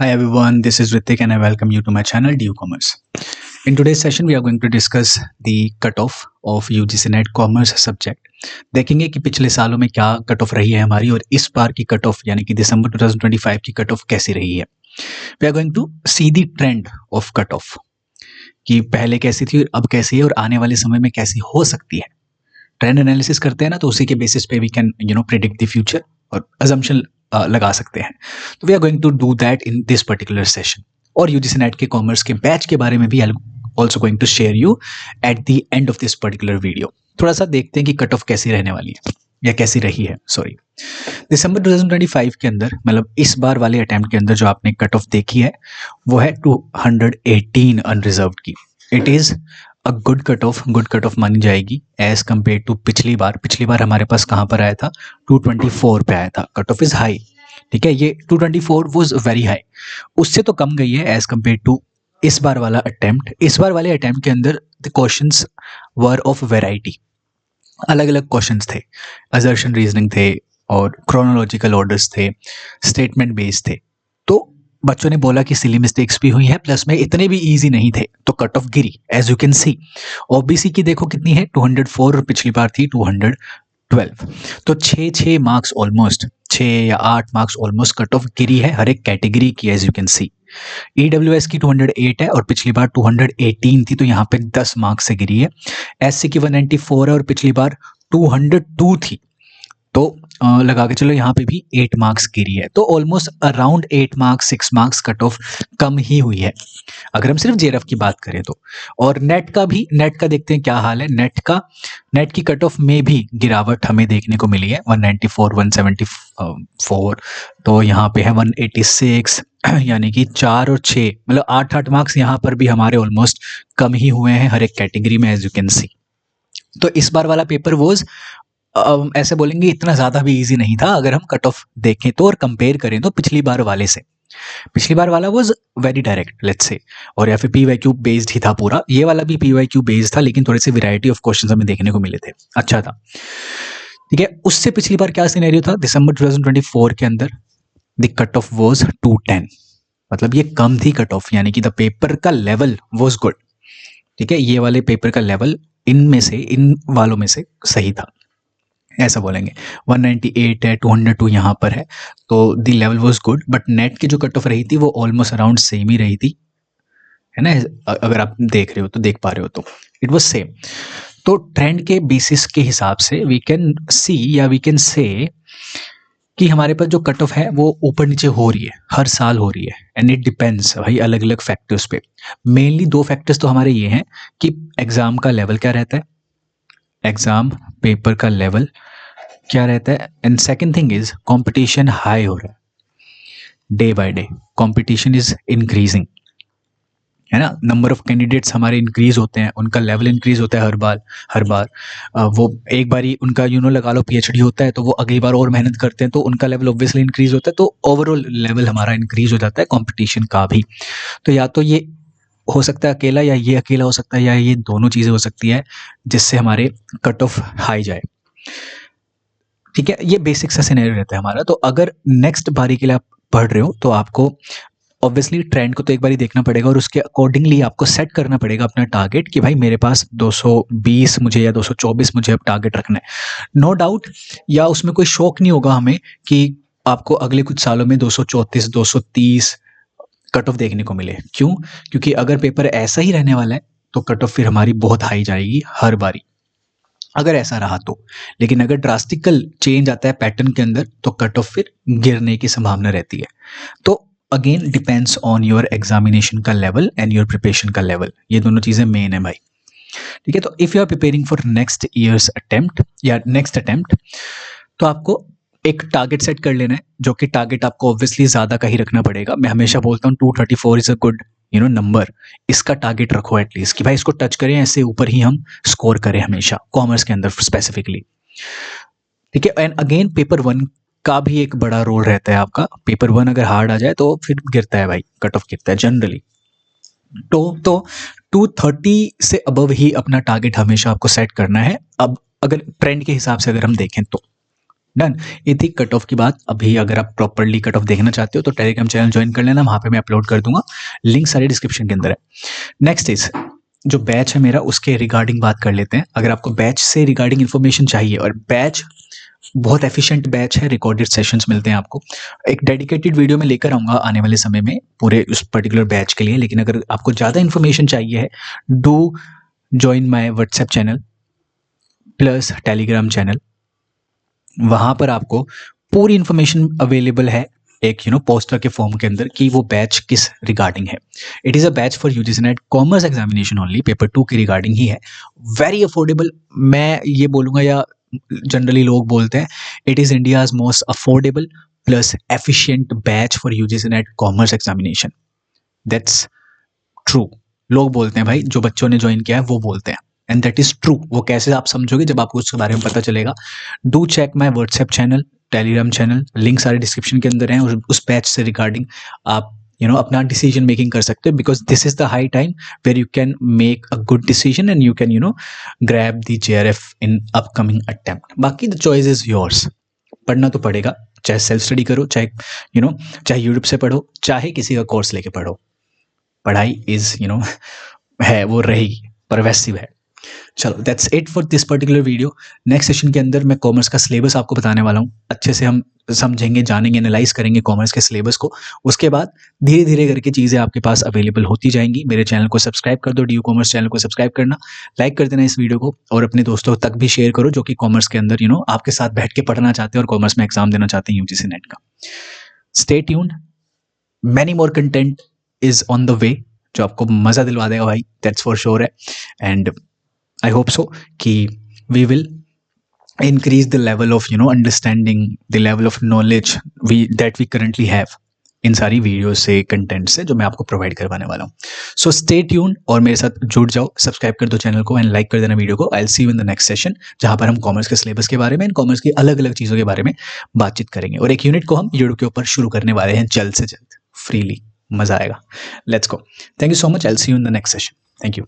Hi everyone, this is Ritik and I welcome you to my channel DU Commerce. In today's session, we are going to discuss the cutoff of UGC NET Commerce subject. देखेंगे कि पिछले सालों में क्या cut off रही है हमारी और इस बार की कट ऑफ यानी कि दिसंबर 2025 की कट ऑफ कैसी रही है. We are going to see the trend of cut off कि पहले कैसी थी, अब कैसी है और आने वाले समय में कैसी हो सकती है. ट्रेंड एनालिसिस करते हैं ना, तो उसी के बेसिस पे we can predict the future और अजम्पशन लगा सकते हैं. तो we are going to do that in this particular session. और यूजीसी नेट के कॉमर्स के बैच के बारे में भी I also going to share you at the end of this particular video. थोड़ा सा देखते हैं कि कट ऑफ कैसी रहने वाली है या कैसी रही है. सॉरी, दिसंबर 2025 के अंदर, मतलब इस बार वाले अटेम्प्ट के अंदर जो आपने कट ऑफ देखी है वो है 218 अनरिजर्व्ड की. It is a good cut off मानी जाएगी एज कम्पेयर टू पिछली बार हमारे पास कहाँ पर आया था, 224 पे आया था. कट ऑफ इज हाई, ठीक है. ये 224 वाज वेरी हाई, उससे तो कम गई है एज कम्पेयर टू इस बार वाला अटेम्प्ट. इस बार वाले अटेम्प्ट के अंदर the questions were of variety, अलग अलग क्वेश्चंस थे, असर्शन रीजनिंग थे और क्रोनोलॉजिकल ऑर्डर्स थे, स्टेटमेंट बेस्ड थे. तो बच्चों ने बोला कि सिली मिस्टेक्स भी हुई है, प्लस में इतने भी इजी नहीं थे, तो कट ऑफ गिरी as you can see. OBC की देखो कितनी है, 204 और पिछली बार थी 212. तो 6 मार्क्स ऑलमोस्ट, 6 या 8 मार्क्स ऑलमोस्ट कट ऑफ गिरी है हर एक कैटेगरी की as you can see. EWS की 208 है और पिछली बार 218 थी, तो यहाँ पे 10 मार्क्स से गिरी है. एससी की 194 है और पिछली बार 202 थी, तो लगा के चलो यहाँ पे भी 8 मार्क्स गिरी है. तो almost around 8 marks 6 marks cut off कम ही हुई है अगर हम सिर्फ जेरफ की बात करें तो. और नेट का देखते हैं क्या हाल है. नेट की कट ऑफ में भी गिरावट हमें देखने को मिली है, 194 174, तो यहाँ पे है 186, यानी कि 4 और 6 मतलब 8 मार्क्स यहाँ पर भी हमारे ऑलमोस्ट कम ही हुए हैं हर एक कैटेगरी में एज यू कैन सी. तो इस बार वाला पेपर वॉज ऐसे बोलेंगे इतना ज़्यादा भी इजी नहीं था अगर हम कट ऑफ देखें तो और कंपेयर करें तो पिछली बार वाले से. पिछली बार वाला was very direct let's say, और या फिर पीवाईक्यू बेस्ड ही था पूरा. ये वाला भी पीवाईक्यू बेस्ड था, लेकिन थोड़ी सी वैरायटी ऑफ क्वेश्चंस हमें देखने को मिले थे, अच्छा था, ठीक है. उससे पिछली बार क्या सिनेरियो था, दिसंबर 2024 के अंदर द कट ऑफ वाज 210, मतलब ये कम थी कट ऑफ, यानी कि द पेपर का लेवल वाज गुड, ठीक है. ये वाले पेपर का लेवल इन वालों में से सही था, ऐसा बोलेंगे. 198 है, 202 यहाँ पर है, तो the level was good. But net की जो कट ऑफ रही थी वो ऑलमोस्ट अराउंड सेम ही रही थी, है ना. अगर आप देख रहे हो तो, देख पा रहे हो तो इट वाज सेम. तो ट्रेंड के बेसिस के हिसाब से वी कैन सी या वी कैन से कि हमारे पास जो कट ऑफ है वो ऊपर नीचे हो रही है, हर साल हो रही है. एंड इट डिपेंड्स भाई अलग अलग फैक्टर्स पे. मेनली 2 फैक्टर्स तो हमारे ये हैं कि एग्जाम का लेवल क्या रहता है, एग्जाम पेपर का लेवल क्या रहता है, and second thing is competition high हो रहा है, day by day competition is increasing, है ना. नंबर ऑफ कैंडिडेट्स हमारे इंक्रीज होते हैं, उनका लेवल इंक्रीज होता है हर बार. वो एक बारी उनका लगा लो पीएचडी होता है तो वो अगली बार और मेहनत करते हैं तो उनका लेवल ऑब्वियसली इंक्रीज होता है, तो ओवरऑल लेवल हमारा इंक्रीज हो जाता है कंपटीशन का भी. तो या तो ये हो सकता है अकेला, या ये अकेला हो सकता है, या ये दोनों चीज़ें हो सकती है जिससे हमारे कट ऑफ हाई जाए, ठीक है. ये बेसिक सा सिनेरियो रहता है हमारा. तो अगर नेक्स्ट बारी के लिए आप पढ़ रहे हो तो आपको ऑब्वियसली ट्रेंड को तो एक बार ही देखना पड़ेगा और उसके अकॉर्डिंगली आपको सेट करना पड़ेगा अपना टारगेट कि भाई मेरे पास 220 मुझे या 224 मुझे अब टारगेट रखना है. नो डाउट, या उसमें कोई शौक नहीं होगा हमें कि आपको अगले कुछ सालों में 234 230 कट ऑफ देखने को मिले. क्यों? क्योंकि अगर पेपर ऐसा ही रहने वाला है तो कट ऑफ फिर हमारी बहुत हाई जाएगी हर बारी, अगर ऐसा रहा तो. लेकिन अगर ड्रास्टिकल चेंज आता है पैटर्न के अंदर तो कट ऑफ फिर गिरने की संभावना रहती है. तो again depends on your examination का लेवल एंड योर प्रिपरेशन का लेवल, ये दोनों चीज़ें मेन है भाई, ठीक है. तो if you are preparing for next years attempt या नेक्स्ट अटेम्प्ट, तो आपको एक टारगेट सेट कर लेना है, जो कि टारगेट आपको ऑब्वियसली ज़्यादा का ही रखना पड़ेगा. मैं हमेशा बोलता हूँ 234 इज़ अ गुड नंबर. इसका टारगेट रखो एटलीस्ट कि भाई इसको टच करें, ऐसे ऊपर ही हम स्कोर करें हमेशा कॉमर्स के अंदर स्पेसिफिकली, ठीक है. एंड अगेन पेपर 1 का भी एक बड़ा रोल रहता है आपका. पेपर 1 अगर हार्ड आ जाए तो फिर गिरता है भाई, कट ऑफ गिरता है जनरली. तो 230 से अबव ही अपना टारगेट हमेशा आपको सेट करना है. अब अगर ट्रेंड के हिसाब से अगर हम देखें तो डन। ये थी कट ऑफ की बात। अभी अगर आप प्रॉपरली कट ऑफ देखना चाहते हो तो टेलीग्राम चैनल ज्वाइन कर लेना, वहाँ पे मैं अपलोड कर दूंगा, लिंक सारे डिस्क्रिप्शन के अंदर है। नेक्स्ट इज जो बैच है मेरा, उसके रिगार्डिंग बात कर लेते हैं। अगर आपको बैच से रिगार्डिंग इन्फॉर्मेशन चाहिए, और बैच बहुत एफिशिएंट बैच है, रिकॉर्डेड सेशंस मिलते हैं आपको, एक डेडिकेटेड वीडियो में लेकर आऊँगा आने वाले समय में पूरे उस पर्टिकुलर बैच के लिए। लेकिन अगर आपको ज़्यादा इन्फॉर्मेशन चाहिए है, do join my WhatsApp channel plus Telegram channel. वहाँ पर आपको पूरी इन्फॉर्मेशन अवेलेबल है एक पोस्टर के फॉर्म के अंदर कि वो बैच किस रिगार्डिंग है। It is a batch for UGC net commerce examination only, paper 2 की रिगार्डिंग ही है। वेरी अफोर्डेबल, मैं ये बोलूँगा, या जनरली लोग बोलते हैं, it is India's most affordable plus efficient batch for UGC net commerce examination. That's true. लोग बोलते हैं भाई, जो बच्चों ने ज्वाइन किया है वो बोलते हैं, एंड दैट इज ट्रू। वो कैसे आप समझोगे जब आपको उसके बारे में पता चलेगा। Do check my WhatsApp channel, Telegram channel, link सारे डिस्क्रिप्शन के अंदर हैं। और उस बैच से रिगार्डिंग आप अपना डिसीजन मेकिंग कर सकते हो, because this is the high time where you can make a good decision and you can grab the JRF in upcoming attempt. बाकी द चॉइस इज योर्स। पढ़ना तो पड़ेगा, चाहे सेल्फ स्टडी करो, चाहे चाहे यूट्यूब से पढ़ो, चाहे किसी का कोर्स लेके पढ़ो। पढ़ाई इज है, वो रहेगी, परवेसिव है। चलो, that's it for this particular video. Next session के अंदर मैं कॉमर्स का सिलेबस आपको बताने वाला हूँ। अच्छे से हम समझेंगे, जानेंगे, एनालाइज करेंगे कॉमर्स के सिलेबस को। उसके बाद धीरे धीरे करके चीज़ें आपके पास अवेलेबल होती जाएंगी। मेरे चैनल को सब्सक्राइब कर दो, DU कॉमर्स चैनल को सब्सक्राइब करना, लाइक कर देना इस वीडियो को, और अपने दोस्तों तक भी शेयर करो जो कि कॉमर्स के अंदर आपके साथ बैठ के पढ़ना चाहते हैं और कॉमर्स में एग्जाम देना चाहते हैं UGC नेट का। Stay tuned, many more content is on the way, जो आपको मज़ा दिलवा देगा भाई, दैट्स फॉर श्योर है। एंड आई होप सो कि we will increase the level of understanding, the level of knowledge that we currently have इन सारी video से, कंटेंट से जो मैं आपको प्रोवाइड करवाने वाला हूँ। सो स्टे ट्यून और मेरे साथ जुड़ जाओ, सब्सक्राइब कर दो चैनल को एंड लाइक कर देना वीडियो को। I will see you in the next session, जहाँ पर हम कॉमर्स के सिलेबस के बारे में, कॉमर्स की अलग अलग चीज़ों के बारे में बातचीत करेंगे। और एक यूनिट को हम यूट्यूब के ऊपर शुरू करने वाले हैं जल्द से जल्द, फ्रीली। मज़ा आएगा। Let's go. Thank you so much. I will see you in the next session. Thank you.